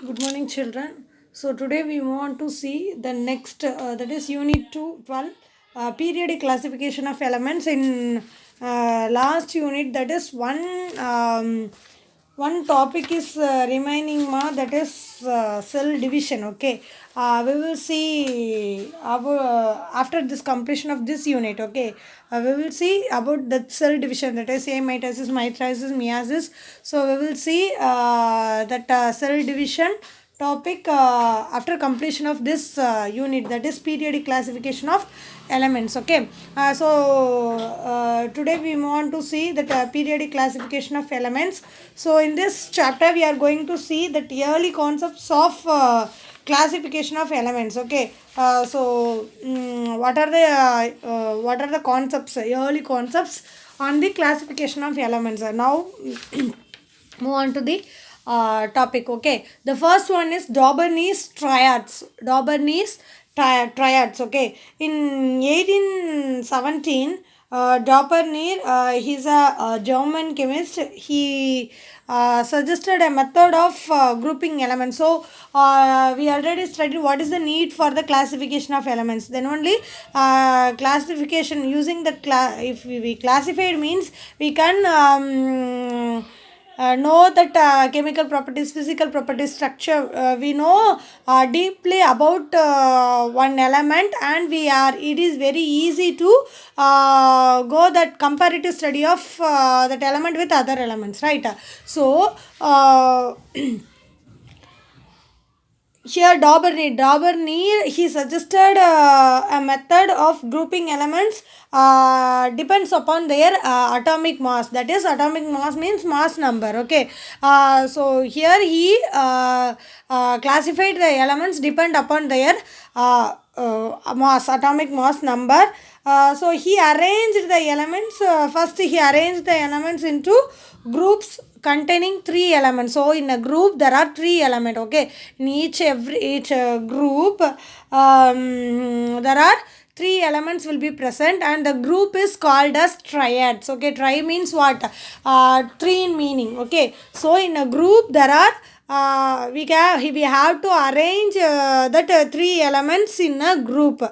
Good morning, children. So today we want to see the next, that is Unit 2, 12, periodic classification of elements in last unit. That is one topic is remaining ma, that is cell division. Okay, we will see after this completion of this unit. Okay, we will see about the cell division, that is amitosis, mitosis, meiosis. So we will see that cell division topic after completion of this unit, that is periodic classification of elements. Okay, today we want to see that periodic classification of elements. So in this chapter we are going to see the early concepts of classification of elements. Okay, what are the concepts, early concepts on the classification of elements. Now move on to the topic. Okay, the first one is Daubernies triads. Triads. Okay, in 1817, Daubernier, he's a German chemist. He suggested a method of grouping elements. So we already studied what is the need for the classification of elements. Then only classification using the if we classified means we can know that chemical properties, physical properties, structure. We know deeply about one element, and it is very easy to go that comparative study of that element with other elements, right? So here Daubernier, he suggested a method of grouping elements depends upon their atomic mass. That is, atomic mass means mass number. Okay, so here he classified the elements depend upon their mass, atomic mass number. So he arranged the elements. First, he arranged the elements into groups containing three elements. So in a group there are three elements. Okay, in each group there are three elements will be present, and the group is called as triads. Okay, tri means what? Three in meaning. Okay, so in a group there are we have to arrange that three elements in a group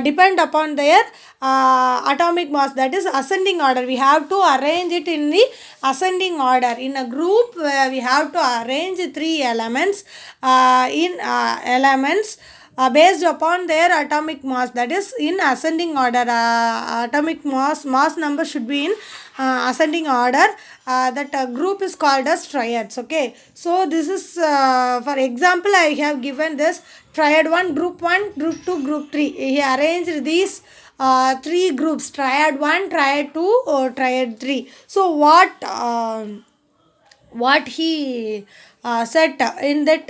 depend upon their atomic mass, that is ascending order. We have to arrange it in the ascending order. In a group we have to arrange three elements in elements based upon their atomic mass, that is in ascending order. Atomic mass number should be in ascending order. That group is called as triads. Okay, so this is for example I have given this triad 1, group 1, group 2, group 3. He arranged these three groups: triad 1, triad 2, or triad 3. So what he said in that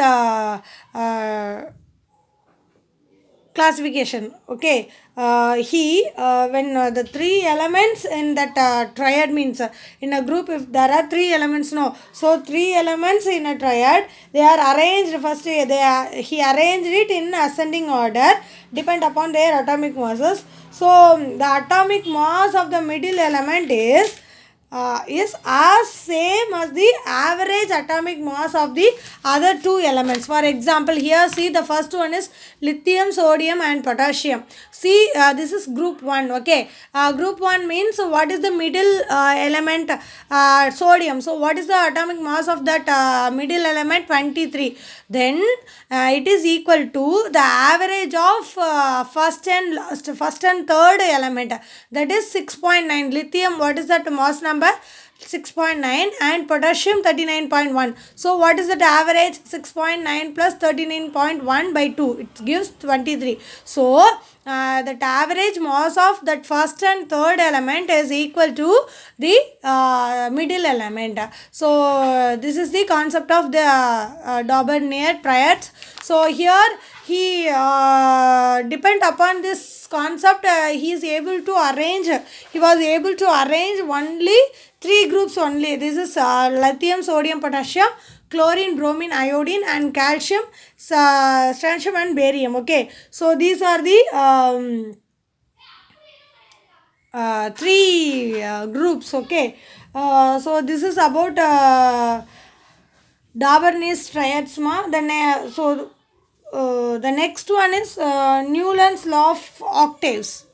classification. Okay, he when the three elements in that triad means in a group, if there are three elements, no, so three elements in a triad, they are arranged. First he arranged it in ascending order depend upon their atomic masses. So the atomic mass of the middle element is as same as the average atomic mass of the other two elements. For example, here see, the first one is lithium, sodium and potassium. See, this is group 1. Okay, group 1 means what is the middle element? Sodium. So what is the atomic mass of that middle element? 23. Then it is equal to the average of first and third element, that is 6.9. Lithium, what is that mass number? 6.9, and potassium 39.1. So what is the average? 6.9 plus 39.1 by 2, it gives 23. So that average mass of that first and third element is equal to the middle element. So this is the concept of the Daubernier triads. So here he depend upon this concept, he was able to arrange only three groups only. This is lithium, sodium, potassium, chlorine, bromine, iodine, and calcium, strontium and barium. Okay, so these are the three groups. Okay, so this is about Darbonis triads ma. Then so the next one is Newland's law of octaves.